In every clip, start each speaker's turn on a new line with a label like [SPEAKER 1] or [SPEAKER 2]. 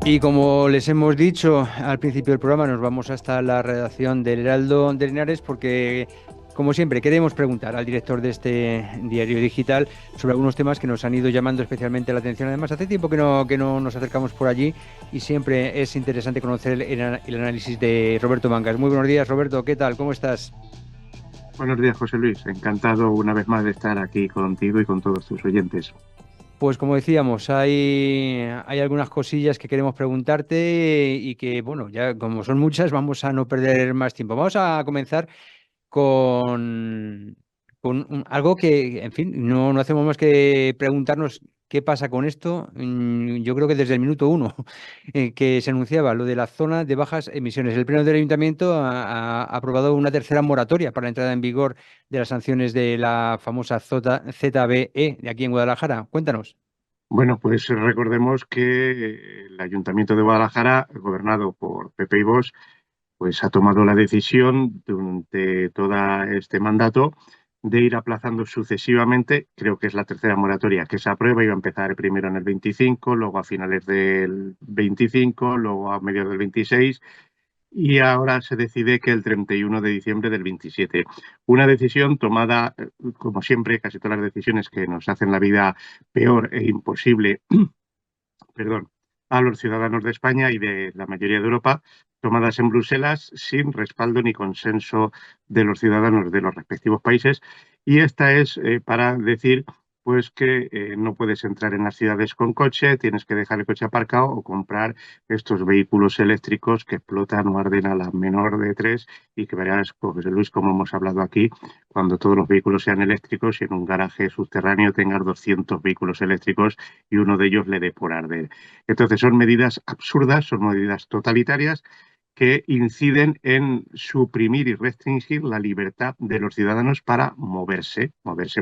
[SPEAKER 1] Y como les hemos dicho al principio del programa, nos vamos hasta la redacción del Heraldo de Linares porque, como siempre, queremos preguntar al director de este diario digital sobre algunos temas que nos han ido llamando especialmente la atención. Además, hace tiempo que no nos acercamos por allí y siempre es interesante conocer el análisis de Roberto Mangas. Muy buenos días, Roberto. ¿Qué tal? ¿Cómo estás?
[SPEAKER 2] Buenos días, José Luis. Encantado una vez más de estar aquí contigo y con todos tus oyentes.
[SPEAKER 1] Pues como decíamos, hay algunas cosillas que queremos preguntarte y que, bueno, ya como son muchas, vamos a no perder más tiempo. Vamos a comenzar con, con algo que, en fin, no hacemos más que preguntarnos qué pasa con esto. Yo creo que desde el minuto uno que se anunciaba lo de la zona de bajas emisiones. El Pleno del Ayuntamiento ha aprobado una tercera moratoria para la entrada en vigor de las sanciones de la famosa ZBE de aquí en Guadalajara. Cuéntanos.
[SPEAKER 2] Bueno, pues recordemos que el Ayuntamiento de Guadalajara, gobernado por Pepe y Vox, pues ha tomado la decisión durante todo este mandato de ir aplazando sucesivamente, creo que es la tercera moratoria que se aprueba, iba a empezar primero en el 25, luego a finales del 25, luego a mediados del 26 y ahora se decide que el 31 de diciembre del 27. Una decisión tomada, como siempre, casi todas las decisiones que nos hacen la vida peor e imposible, perdón, a los ciudadanos de España y de la mayoría de Europa, tomadas en Bruselas sin respaldo ni consenso de los ciudadanos de los respectivos países. Y esta es para decir pues que no puedes entrar en las ciudades con coche, tienes que dejar el coche aparcado o comprar estos vehículos eléctricos que explotan o arden a la menor de tres y que verás, pues, José Luis, como hemos hablado aquí, cuando todos los vehículos sean eléctricos y en un garaje subterráneo tengas 200 vehículos eléctricos y uno de ellos le dé por arder. Entonces son medidas absurdas, son medidas totalitarias que inciden en suprimir y restringir la libertad de los ciudadanos para moverse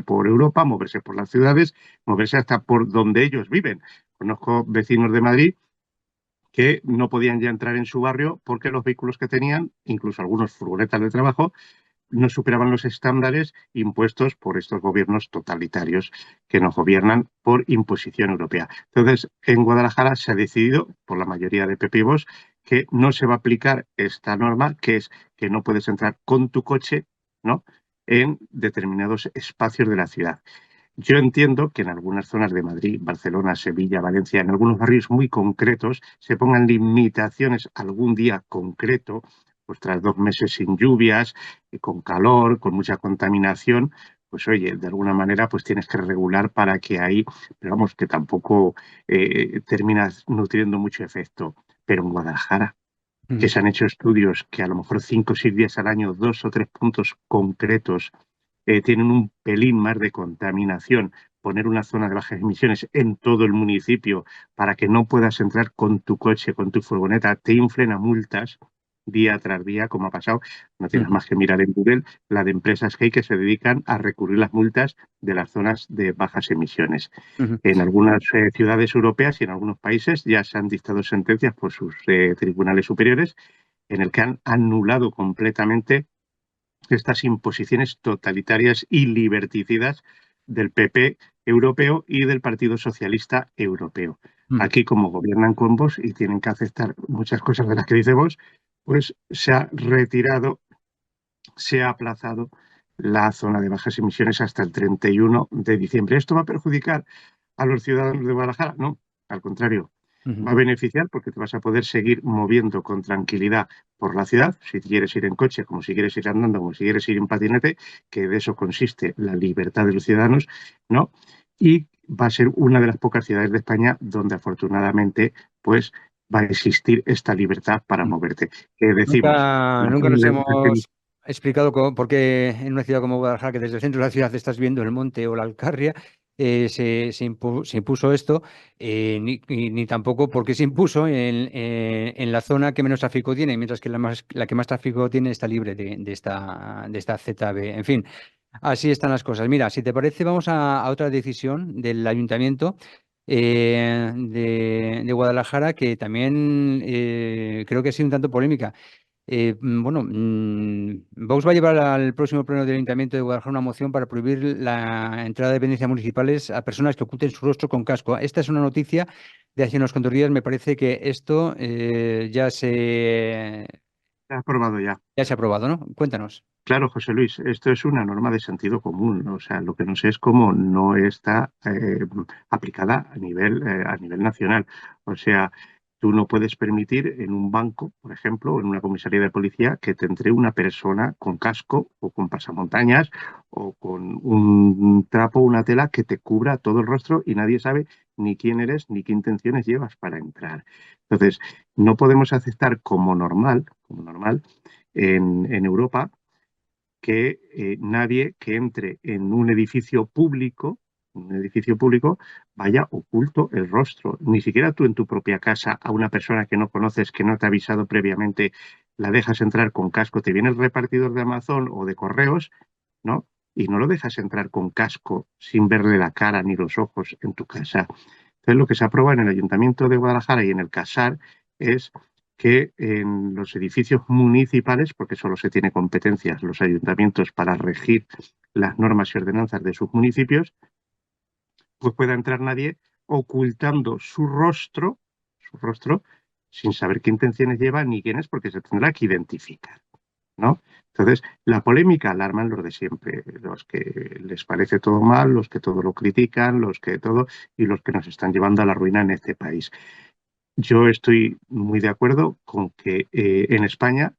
[SPEAKER 2] por Europa, moverse por las ciudades, moverse hasta por donde ellos viven. Conozco vecinos de Madrid que no podían ya entrar en su barrio porque los vehículos que tenían, incluso algunos furgonetas de trabajo, no superaban los estándares impuestos por estos gobiernos totalitarios que nos gobiernan por imposición europea. Entonces, en Guadalajara se ha decidido, por la mayoría de pepivos, que no se va a aplicar esta norma, que es que no puedes entrar con tu coche, ¿no?, en determinados espacios de la ciudad. Yo entiendo que en algunas zonas de Madrid, Barcelona, Sevilla, Valencia, en algunos barrios muy concretos, se pongan limitaciones algún día concreto, pues tras 2 meses sin lluvias, con calor, con mucha contaminación, pues oye, de alguna manera pues tienes que regular para que ahí, pero vamos, que tampoco terminas nutriendo mucho efecto. Pero en Guadalajara, que se han hecho estudios que a lo mejor 5 o 6 días al año, 2 o 3 puntos concretos tienen un pelín más de contaminación, poner una zona de bajas emisiones en todo el municipio para que no puedas entrar con tu coche, con tu furgoneta, te inflen a multas día tras día, como ha pasado. No tienes más que mirar en Google la de empresas que hay que se dedican a recurrir las multas de las zonas de bajas emisiones. En algunas ciudades europeas y en algunos países ya se han dictado sentencias por sus tribunales superiores en el que han anulado completamente estas imposiciones totalitarias y liberticidas del PP europeo y del Partido Socialista Europeo. Aquí, como gobiernan con Vox y tienen que aceptar muchas cosas de las que dice Vox, pues se ha retirado, se ha aplazado la zona de bajas emisiones hasta el 31 de diciembre. ¿Esto va a perjudicar a los ciudadanos de Guadalajara? No, al contrario, va a beneficiar porque te vas a poder seguir moviendo con tranquilidad por la ciudad, si quieres ir en coche, como si quieres ir andando, como si quieres ir en patinete, que de eso consiste la libertad de los ciudadanos, ¿no? Y va a ser una de las pocas ciudades de España donde afortunadamente pues va a existir esta libertad para moverte. ¿Qué decimos? La
[SPEAKER 1] Nunca
[SPEAKER 2] zona
[SPEAKER 1] nos
[SPEAKER 2] de bajas.
[SPEAKER 1] hemos explicado por qué en una ciudad como Guadalajara, que desde el centro de la ciudad estás viendo el monte o la Alcarria, se impuso esto, ni tampoco por qué se impuso en la zona que menos tráfico tiene, mientras que la que más tráfico tiene está libre de esta ZB. En fin, así están las cosas. Mira, si te parece, vamos a otra decisión del ayuntamiento de Guadalajara que también creo que ha sido un tanto polémica. Bueno, Vox va a llevar al próximo pleno del Ayuntamiento de Guadalajara una moción para prohibir la entrada de dependencias municipales a personas que oculten su rostro con casco. Esta es una noticia de hace unos cuantos días. Me parece que esto
[SPEAKER 2] Se ha aprobado ya.
[SPEAKER 1] ya se ha aprobado, ¿no? Cuéntanos.
[SPEAKER 2] Claro, José Luis, esto es una norma de sentido común, ¿no? O sea, lo que no sé es cómo no está aplicada a nivel nacional. O sea, tú no puedes permitir en un banco, por ejemplo, o en una comisaría de policía, que te entre una persona con casco o con pasamontañas o con un trapo, una tela que te cubra todo el rostro y nadie sabe ni quién eres ni qué intenciones llevas para entrar. Entonces, no podemos aceptar como normal en Europa que nadie que entre en un edificio público, vaya oculto el rostro. Ni siquiera tú en tu propia casa a una persona que no conoces, que no te ha avisado previamente, la dejas entrar con casco. Te viene el repartidor de Amazon o de correos, ¿no? Y no lo dejas entrar con casco sin verle la cara ni los ojos en tu casa. Entonces, lo que se aprueba en el Ayuntamiento de Guadalajara y en el CASAR es que en los edificios municipales, porque solo se tiene competencias los ayuntamientos para regir las normas y ordenanzas de sus municipios, pues pueda entrar nadie ocultando su rostro, sin saber qué intenciones lleva ni quién es, porque se tendrá que identificar, ¿no? Entonces, la polémica alarman los de siempre, los que les parece todo mal, los que todo lo critican, los que todo, y los que nos están llevando a la ruina en este país. Yo estoy muy de acuerdo con que en España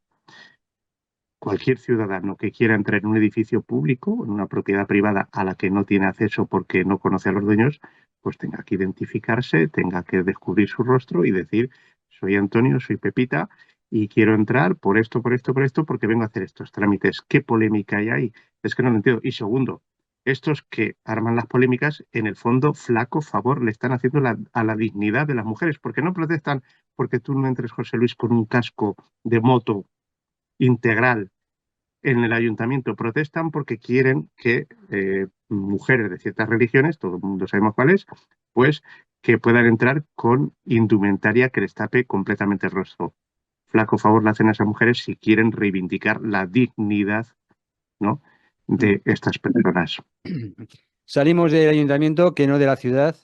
[SPEAKER 2] cualquier ciudadano que quiera entrar en un edificio público, en una propiedad privada a la que no tiene acceso porque no conoce a los dueños, pues tenga que identificarse, tenga que descubrir su rostro y decir, soy Antonio, soy Pepita y quiero entrar por esto, por esto, por esto, porque vengo a hacer estos trámites. ¿Qué polémica hay ahí? Es que no lo entiendo. Y segundo, estos que arman las polémicas, en el fondo, flaco favor le están haciendo a la dignidad de las mujeres, porque no protestan porque tú no entres, José Luis, con un casco de moto integral en el ayuntamiento, protestan porque quieren que mujeres de ciertas religiones, todo el mundo sabemos cuáles, pues que puedan entrar con indumentaria que les tape completamente el rostro. Flaco favor le hacen a esas mujeres si quieren reivindicar la dignidad, ¿no?,
[SPEAKER 1] Mm.
[SPEAKER 2] de estas personas.
[SPEAKER 1] Salimos del ayuntamiento, que no de la ciudad,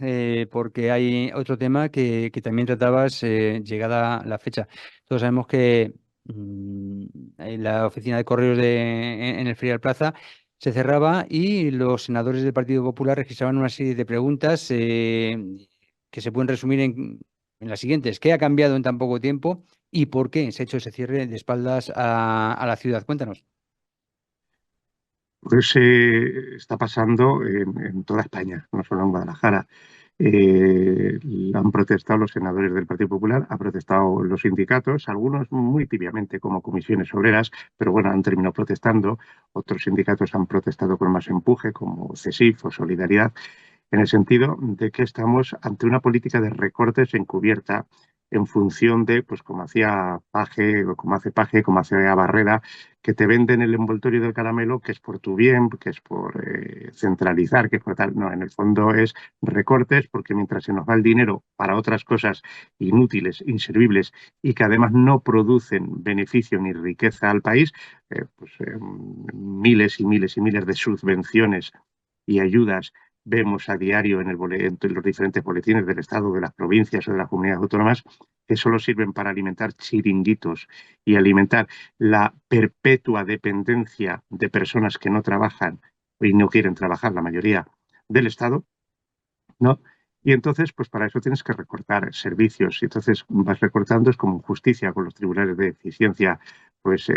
[SPEAKER 1] porque hay otro tema que también tratabas llegada la fecha. Todos sabemos que en la oficina de correos en el Ferial Plaza se cerraba y los senadores del Partido Popular registraban una serie de preguntas que se pueden resumir en las siguientes. ¿Qué ha cambiado en tan poco tiempo y por qué se ha hecho ese cierre de espaldas a la ciudad? Cuéntanos.
[SPEAKER 2] Pues está pasando en toda España, no solo en Guadalajara. Han protestado los senadores del Partido Popular, han protestado los sindicatos, algunos muy tibiamente como comisiones obreras, pero bueno, han terminado protestando. Otros sindicatos han protestado con más empuje, como CESIF o Solidaridad, en el sentido de que estamos ante una política de recortes encubierta en función de, pues como hacía Paje, o como hace Paje, como hace Barrera, que te venden el envoltorio del caramelo, que es por tu bien, que es por centralizar, que es por tal. No, en el fondo es recortes, porque mientras se nos va el dinero para otras cosas inútiles, inservibles y que además no producen beneficio ni riqueza al país, miles y miles y miles de subvenciones y ayudas vemos a diario en los diferentes boletines del Estado, de las provincias o de las comunidades autónomas, que solo sirven para alimentar chiringuitos y alimentar la perpetua dependencia de personas que no trabajan y no quieren trabajar, la mayoría del Estado, ¿no? Y entonces, pues para eso tienes que recortar servicios. Y entonces vas recortando, es como justicia con los tribunales de eficiencia, pues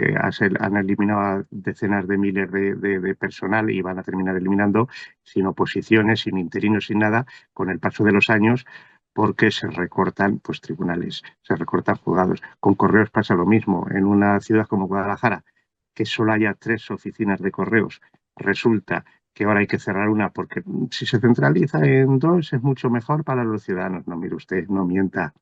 [SPEAKER 2] han eliminado a decenas de miles de personal y van a terminar eliminando sin oposiciones, sin interinos, sin nada, con el paso de los años, porque se recortan pues tribunales, se recortan juzgados. Con correos pasa lo mismo. En una ciudad como Guadalajara, que solo haya 3 oficinas de correos, resulta que ahora hay que cerrar una porque si se centraliza en 2 es mucho mejor para los ciudadanos. No, mire usted, no mienta.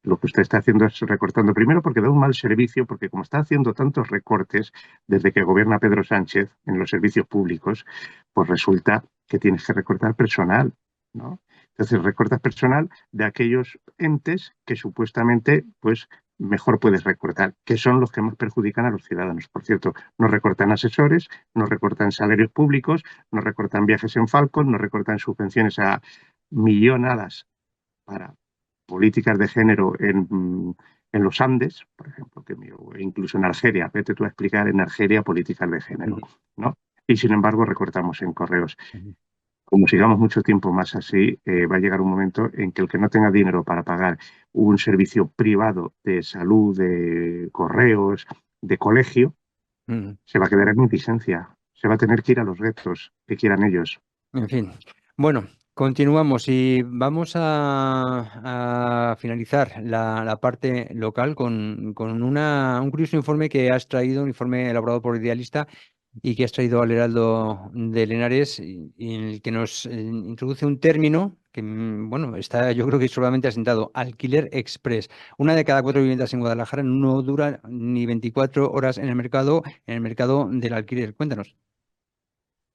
[SPEAKER 2] Lo que usted está haciendo es recortando primero porque da un mal servicio, porque como está haciendo tantos recortes desde que gobierna Pedro Sánchez en los servicios públicos, pues resulta que tienes que recortar personal, ¿no? Entonces recortas personal de aquellos entes que supuestamente pues mejor puedes recortar, que son los que más perjudican a los ciudadanos. Por cierto, no recortan asesores, no recortan salarios públicos, no recortan viajes en Falcon, no recortan subvenciones a millonadas para políticas de género en los Andes, por ejemplo, incluso en Argelia. Vete tú a explicar en Argelia políticas de género,
[SPEAKER 1] Ujú,
[SPEAKER 2] ¿no? Y sin embargo recortamos en correos.
[SPEAKER 1] ujú,
[SPEAKER 2] Como sigamos mucho tiempo más así, va a llegar un momento en que el que no tenga dinero para pagar un servicio privado de salud, de correos, de colegio,
[SPEAKER 1] ujú.
[SPEAKER 2] se va a quedar en indigencia. Se va a tener que ir a los retos que quieran ellos.
[SPEAKER 1] En fin, bueno, continuamos y vamos a finalizar la parte local con un curioso informe que has traído, un informe elaborado por Idealista y que has traído al Heraldo de Henares, y en el que nos introduce un término que, bueno, está yo creo que solamente asentado: alquiler express. Una de cada cuatro viviendas en Guadalajara no dura ni 24 horas en el mercado del alquiler. Cuéntanos.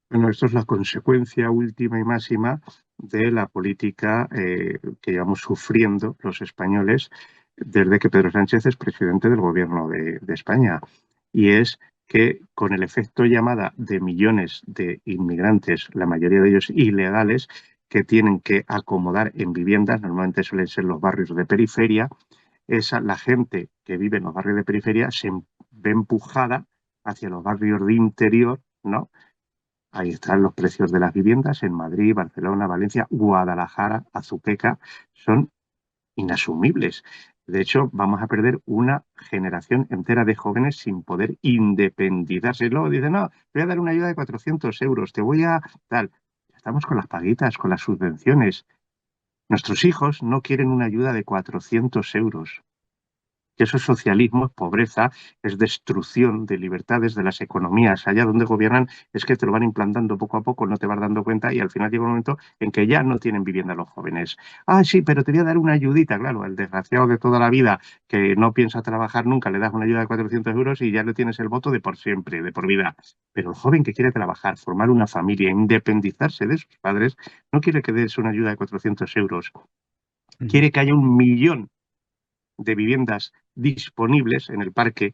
[SPEAKER 2] Bueno, esto es la consecuencia última y máxima de la política que llevamos sufriendo los españoles desde que Pedro Sánchez es presidente del gobierno de España. Y es que con el efecto llamada de millones de inmigrantes, la mayoría de ellos ilegales, que tienen que acomodar en viviendas, normalmente suelen ser los barrios de periferia, la gente que vive en los barrios de periferia se ve empujada hacia los barrios de interior, ¿no? Ahí están los precios de las viviendas en Madrid, Barcelona, Valencia, Guadalajara, Azuqueca. Son inasumibles. De hecho, vamos a perder una generación entera de jóvenes sin poder independizarse. Y luego dicen, no, te voy a dar una ayuda de 400 euros, te voy a tal. Estamos con las paguitas, con las subvenciones. Nuestros hijos no quieren una ayuda de 400 euros. Que eso es socialismo, es pobreza, es destrucción de libertades de las economías. Allá donde gobiernan es que te lo van implantando poco a poco, no te vas dando cuenta y al final llega un momento en que ya no tienen vivienda los jóvenes. Ah, sí, pero te voy a dar una ayudita, claro, el desgraciado de toda la vida que no piensa trabajar nunca, le das una ayuda de 400 euros y ya le tienes el voto de por siempre, de por vida. Pero el joven que quiere trabajar, formar una familia, independizarse de sus padres, no quiere que des una ayuda de 400 euros.
[SPEAKER 1] Ujú,
[SPEAKER 2] Quiere que haya 1 millón de viviendas disponibles en el parque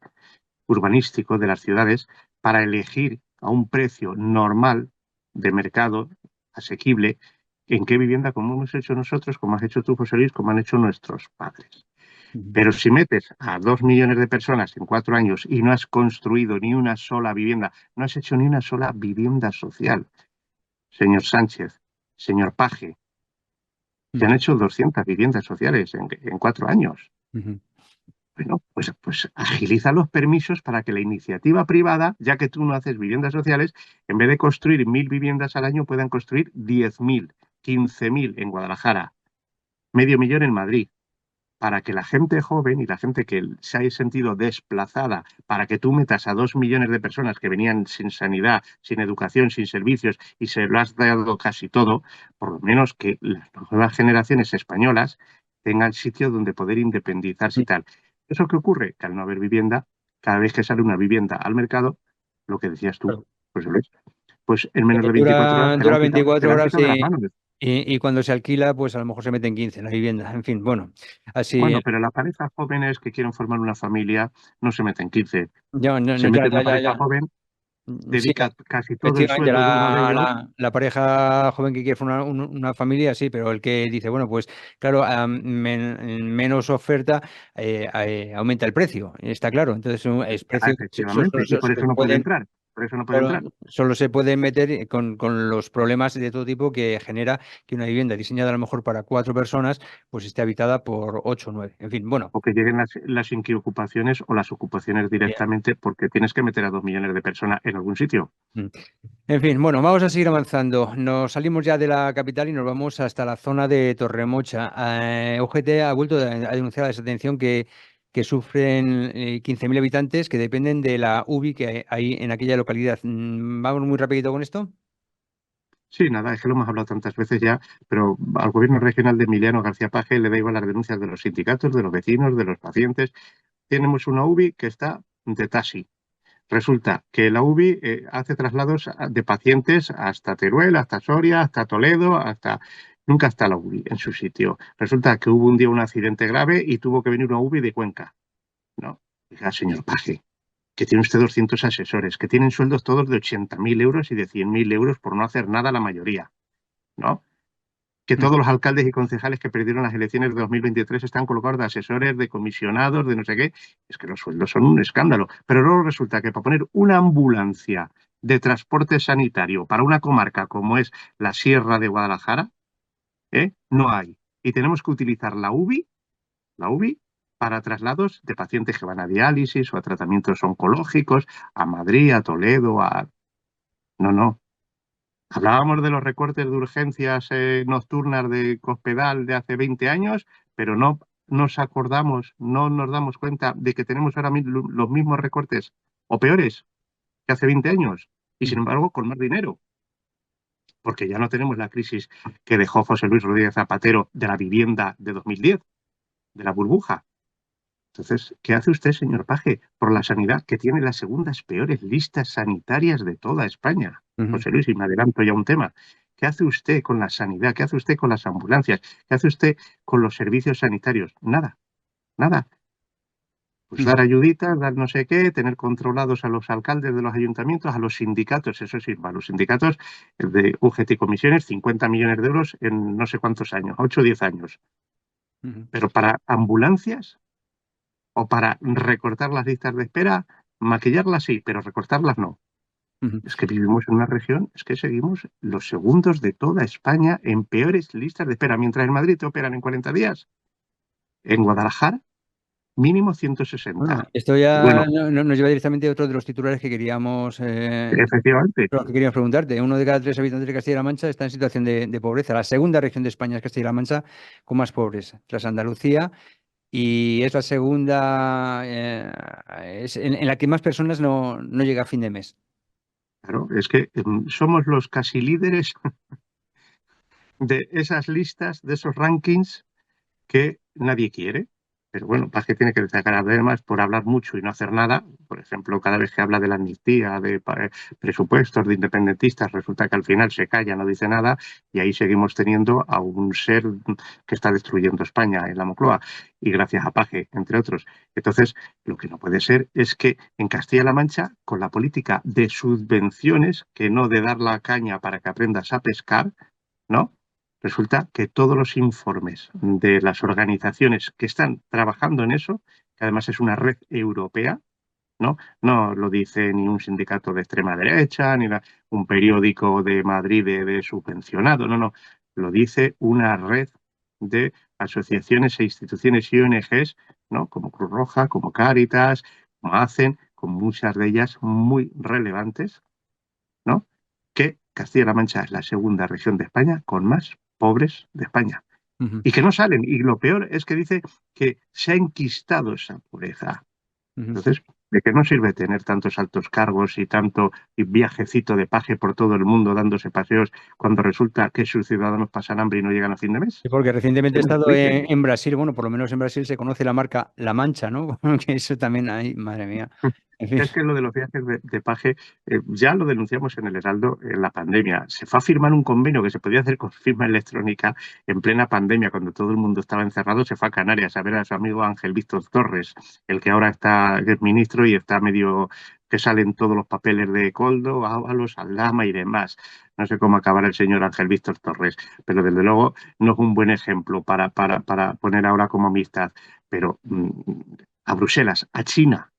[SPEAKER 2] urbanístico de las ciudades para elegir a un precio normal de mercado, asequible, en qué vivienda, como hemos hecho nosotros, como has hecho tú, José Luis, como han hecho nuestros padres.
[SPEAKER 1] ujú.
[SPEAKER 2] Pero si metes a 2 millones de personas en 4 años y no has construido ni una sola vivienda, no has hecho ni una sola vivienda social, señor Sánchez, señor Paje, se han
[SPEAKER 1] Ujú,
[SPEAKER 2] hecho 200 viviendas sociales en 4 años.
[SPEAKER 1] ujú.
[SPEAKER 2] Bueno, pues agiliza los permisos para que la iniciativa privada, ya que tú no haces viviendas sociales, en vez de construir 1.000 viviendas al año, puedan construir 10.000, 15.000 en Guadalajara, 500.000 en Madrid, para que la gente joven y la gente que se haya sentido desplazada, para que tú metas a 2 millones de personas que venían sin sanidad, sin educación, sin servicios y se lo has dado casi todo, por lo menos que las nuevas generaciones españolas tengan sitio donde poder independizarse y tal. ¿Eso qué ocurre? Que al no haber vivienda, cada vez que sale una vivienda al mercado, lo que decías tú,
[SPEAKER 1] Claro.
[SPEAKER 2] pues, pues en menos de 24 horas
[SPEAKER 1] Dura
[SPEAKER 2] te
[SPEAKER 1] 24
[SPEAKER 2] la han
[SPEAKER 1] horas
[SPEAKER 2] quitado de las manos.
[SPEAKER 1] y cuando se alquila, pues a lo mejor se mete en 15 en la vivienda. En fin, bueno, así.
[SPEAKER 2] Bueno, pero las parejas jóvenes que quieren formar una familia no se meten 15.
[SPEAKER 1] Ya,
[SPEAKER 2] Se
[SPEAKER 1] ya,
[SPEAKER 2] mete
[SPEAKER 1] ya,
[SPEAKER 2] una
[SPEAKER 1] ya,
[SPEAKER 2] pareja
[SPEAKER 1] ya.
[SPEAKER 2] joven,
[SPEAKER 1] Sí,
[SPEAKER 2] dedica casi todo el
[SPEAKER 1] efectivamente,
[SPEAKER 2] sueldo de uno de ellos.
[SPEAKER 1] la pareja joven que quiere formar una familia, sí, pero el que dice, bueno, pues claro, menos oferta, aumenta el precio, está claro. Entonces, es
[SPEAKER 2] Ah,
[SPEAKER 1] precio que
[SPEAKER 2] efectivamente, y por eso no puede entrar. Por eso no puede entrar.
[SPEAKER 1] solo se puede meter con los problemas de todo tipo que genera que una vivienda diseñada a lo mejor para cuatro personas, pues esté habitada por ocho o nueve. En fin, bueno.
[SPEAKER 2] O que lleguen las inquiocupaciones o las ocupaciones directamente porque tienes que meter a 2 millones de personas en algún sitio.
[SPEAKER 1] Mm. En fin, bueno, vamos a seguir avanzando. Nos salimos ya de la capital y nos vamos hasta la zona de Torremocha. UGT ha vuelto a denunciar la desatención que sufren 15.000 habitantes que dependen de la UBI que hay en aquella localidad. Vamos muy rapidito con esto.
[SPEAKER 2] Sí, nada, es que lo hemos hablado tantas veces ya, pero al gobierno regional de Emiliano García Paje le da igual las denuncias de los sindicatos, de los vecinos, de los pacientes. Tenemos una UBI que está de taxi. Resulta que la UBI hace traslados de pacientes hasta Teruel, hasta Soria, hasta Toledo, hasta... Nunca está la UBI en su sitio. Resulta que hubo un día un accidente grave y tuvo que venir una UBI de Cuenca. No, diga, señor Paje, que tiene usted 200 asesores, que tienen sueldos todos de 80.000 euros y de 100.000 euros por no hacer nada la mayoría, ¿no? que todos los alcaldes y concejales que perdieron las elecciones de 2023 están colocados de asesores, de comisionados, de no sé qué. Es que los sueldos son un escándalo. Pero luego resulta que para poner una ambulancia de transporte sanitario para una comarca como es la Sierra de Guadalajara, no hay. Y tenemos que utilizar la UBI, para traslados de pacientes que van a diálisis o a tratamientos oncológicos, a Madrid, a Toledo, a... No, no. Hablábamos de los recortes de urgencias nocturnas de Cospedal de hace 20 años, pero no nos acordamos, no nos damos cuenta de que tenemos ahora mismo los mismos recortes o peores que hace 20 años y sin embargo con más dinero, porque ya no tenemos la crisis que dejó José Luis Rodríguez Zapatero de la vivienda de 2010, de la burbuja. Entonces, ¿qué hace usted, señor Paje, por la sanidad que tiene las segundas peores listas sanitarias de toda España? José Luis, y me adelanto ya un tema. ¿Qué hace usted con la sanidad? ¿Qué hace usted con las ambulancias? ¿Qué hace usted con los servicios sanitarios? Nada, nada. Pues dar ayuditas, dar no sé qué, tener controlados a los alcaldes de los ayuntamientos, a los sindicatos, eso sí, a los sindicatos de UGT y comisiones, 50 millones de euros en no sé cuántos años, 8 o 10 años. Pero para ambulancias o para recortar las listas de espera, maquillarlas sí, pero recortarlas no. Es que vivimos en una región, es que seguimos los segundos de toda España en peores listas de espera. Mientras en Madrid te operan en 40 días, en Guadalajara mínimo
[SPEAKER 1] Bueno,
[SPEAKER 2] 160.
[SPEAKER 1] esto
[SPEAKER 2] Y
[SPEAKER 1] ya
[SPEAKER 2] bueno,
[SPEAKER 1] nos lleva directamente a otro de los titulares que queríamos,
[SPEAKER 2] efectivamente,
[SPEAKER 1] lo que queríamos preguntarte. Uno de cada tres habitantes de Castilla-La Mancha está en situación de pobreza. La segunda región de España es Castilla-La Mancha con más pobres, tras Andalucía, y es la segunda es en la que más personas no llega a fin de mes.
[SPEAKER 2] claro, es que somos los casi líderes de esas listas, de esos rankings que nadie quiere. Pero bueno, Paje tiene que destacar además por hablar mucho y no hacer nada. Por ejemplo, cada vez que habla de la amnistía, de presupuestos, de independentistas, resulta que al final se calla, no dice nada, y ahí seguimos teniendo a un ser que está destruyendo España en la Moncloa, y gracias a Paje, entre otros. Entonces, lo que no puede ser es que en Castilla-La Mancha, con la política de subvenciones, que no de dar la caña para que aprendas a pescar, ¿no? Resulta que todos los informes de las organizaciones que están trabajando en eso, que además es una red europea, ¿no? No lo dice ni un sindicato de extrema derecha, ni un periódico de Madrid de subvencionado, no, no. Lo dice una red de asociaciones e instituciones y ONGs, ¿no? Como Cruz Roja, como Cáritas, como hacen, con muchas de ellas muy relevantes, ¿no? Que Castilla-La Mancha es la segunda región de España con más pobres de España.
[SPEAKER 1] Ujú,
[SPEAKER 2] Y que no salen. Y lo peor es que dice que se ha enquistado esa pobreza.
[SPEAKER 1] ujú.
[SPEAKER 2] Entonces, ¿de qué nos sirve tener tantos altos cargos y tanto viajecito de paje por todo el mundo dándose paseos cuando resulta que sus ciudadanos pasan hambre y no llegan a fin de mes?
[SPEAKER 1] Sí, porque recientemente he
[SPEAKER 2] Que me
[SPEAKER 1] estado
[SPEAKER 2] expliquen.
[SPEAKER 1] en Brasil, bueno, por lo menos en Brasil se conoce la marca La Mancha, ¿no? Que eso también hay, madre mía. En fin.
[SPEAKER 2] Es que lo de los viajes de paje, ya lo denunciamos en el Heraldo en la pandemia. Se fue a firmar un convenio que se podía hacer con firma electrónica en plena pandemia, cuando todo el mundo estaba encerrado. Se fue a Canarias a ver a su amigo Ángel Víctor Torres, el que ahora está es ministro y está medio que salen todos los papeles de Coldo, Ábalos, Aldama y demás. No sé cómo acabará el señor Ángel Víctor Torres, pero desde luego no es un buen ejemplo para poner ahora como amistad. Pero a Bruselas, a China,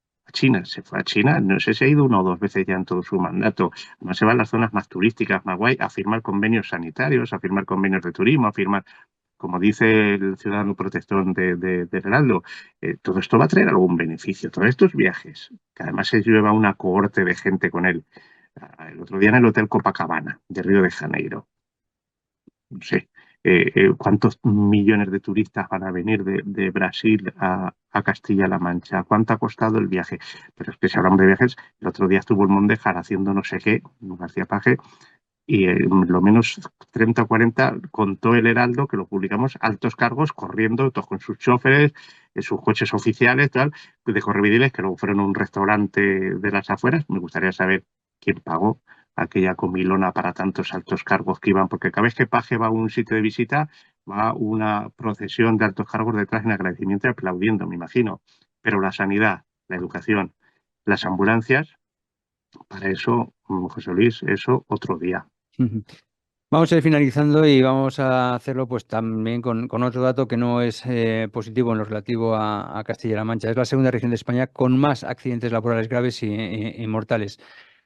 [SPEAKER 2] se fue a China, no sé si ha ido una o dos veces ya en todo su mandato. Además se va a las zonas más turísticas, más guay, a firmar convenios sanitarios, a firmar convenios de turismo, a firmar, como dice el ciudadano protestón de Heraldo, todo esto va a traer algún beneficio. Todos estos viajes, que además se lleva una cohorte de gente con él. El otro día en el Hotel Copacabana de Río de Janeiro, no sé, cuántos millones de turistas van a venir de Brasil a Castilla-La Mancha, cuánto ha costado el viaje. Pero es que si hablamos de viajes, el otro día estuvo el Mondejar haciendo no sé qué, García Paje, y lo menos 30 o 40 contó el Heraldo, que lo publicamos, altos cargos corriendo, todos con sus choferes, en sus coches oficiales, tal, de Correvidiles, que luego fueron a un restaurante de las afueras. Me gustaría saber quién pagó aquella comilona para tantos altos cargos que iban, porque cada vez que Paje va a un sitio de visita, va una procesión de altos cargos detrás en agradecimiento y aplaudiendo, me imagino. Pero la sanidad, la educación, las ambulancias, para eso, José Luis, eso otro día.
[SPEAKER 1] Ujú. Vamos a ir finalizando y vamos a hacerlo pues también con otro dato que no es positivo en lo relativo a Castilla-La Mancha. Es la segunda región de España con más accidentes laborales graves y mortales.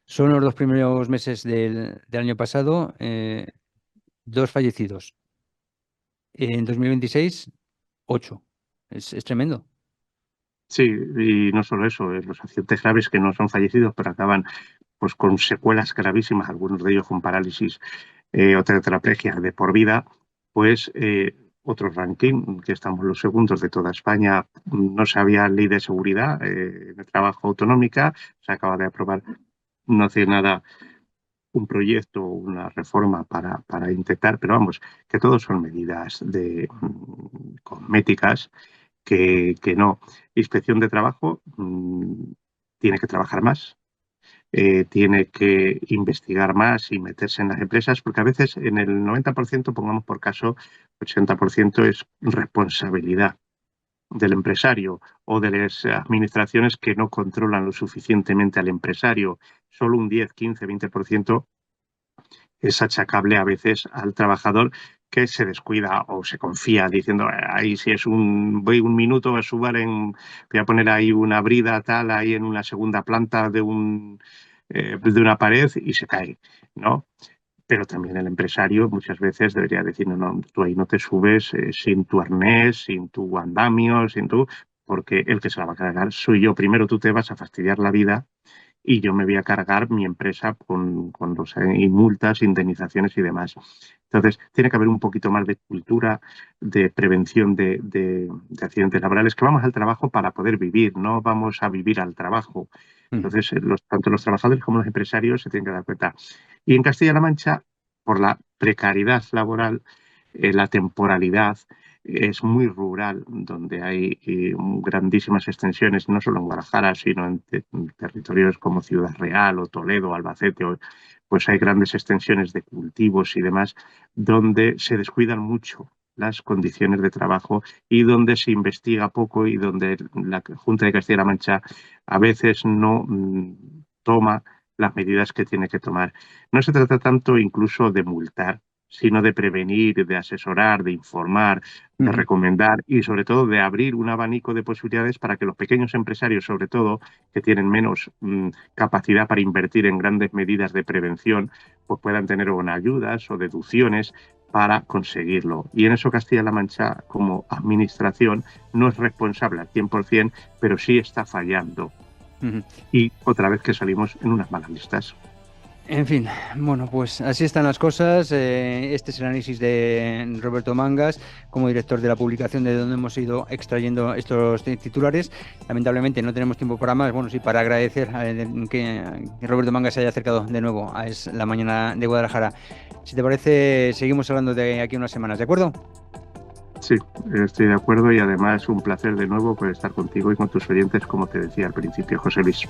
[SPEAKER 1] Son los 2 primeros meses del año pasado, 2 fallecidos. En 2026, 8. Es tremendo.
[SPEAKER 2] Sí, y no solo eso, los accidentes graves que no son fallecidos, pero acaban pues con secuelas gravísimas, algunos de ellos con parálisis o tetraplegia de por vida, pues otro ranking, que estamos los segundos de toda España. No se había ley de seguridad de trabajo autonómica, se acaba de aprobar no hace nada un proyecto, una reforma para intentar, pero vamos, que todos son medidas cosméticas que no. Inspección de trabajo tiene que trabajar más, tiene que investigar más y meterse en las empresas, porque a veces en el 90%, pongamos por caso, 80% es responsabilidad del empresario o de las administraciones que no controlan lo suficientemente al empresario. Solo un 10, 15, 20% es achacable a veces al trabajador que se descuida o se confía diciendo, ahí si es voy un minuto a subar voy a poner ahí una brida tal, ahí en una segunda planta de una pared y se cae, ¿no? Pero también el empresario muchas veces debería decir, no, no, tú ahí no te subes sin tu arnés, sin tu andamio, porque el que se la va a cargar soy yo. Primero tú te vas a fastidiar la vida y yo me voy a cargar mi empresa con los y multas, indemnizaciones y demás. Entonces, tiene que haber un poquito más de cultura de prevención de accidentes laborales, que vamos al trabajo para poder vivir, no vamos a vivir al trabajo.
[SPEAKER 1] Mm.
[SPEAKER 2] Entonces, tanto los trabajadores como los empresarios se tienen que dar cuenta. Y en Castilla-La Mancha, por la precariedad laboral, la temporalidad, es muy rural, donde hay grandísimas extensiones, no solo en Guadalajara, sino en territorios como Ciudad Real o Toledo, Albacete, pues hay grandes extensiones de cultivos y demás, donde se descuidan mucho las condiciones de trabajo y donde se investiga poco y donde la Junta de Castilla-La Mancha a veces no toma las medidas que tiene que tomar. No se trata tanto incluso de multar, sino de prevenir, de asesorar, de informar, de
[SPEAKER 1] Ujú.
[SPEAKER 2] recomendar y sobre todo de abrir un abanico de posibilidades para que los pequeños empresarios, sobre todo, que tienen menos capacidad para invertir en grandes medidas de prevención, pues puedan tener o ayudas o deducciones para conseguirlo. Y en eso Castilla-La Mancha, como administración, no es responsable al 100%, pero sí está fallando.
[SPEAKER 1] Ujú.
[SPEAKER 2] Y otra vez que salimos en unas malas listas.
[SPEAKER 1] En fin, bueno, pues así están las cosas. Este es el análisis de Roberto Mangas como director de la publicación de donde hemos ido extrayendo estos titulares. Lamentablemente no tenemos tiempo para más. Bueno, sí, para agradecer que Roberto Mangas se haya acercado de nuevo a Es la Mañana de Guadalajara. Si te parece, seguimos hablando de aquí unas semanas, ¿de acuerdo?
[SPEAKER 2] Sí, estoy de acuerdo y además un placer de nuevo por estar contigo y con tus oyentes, como te decía al principio, José Luis.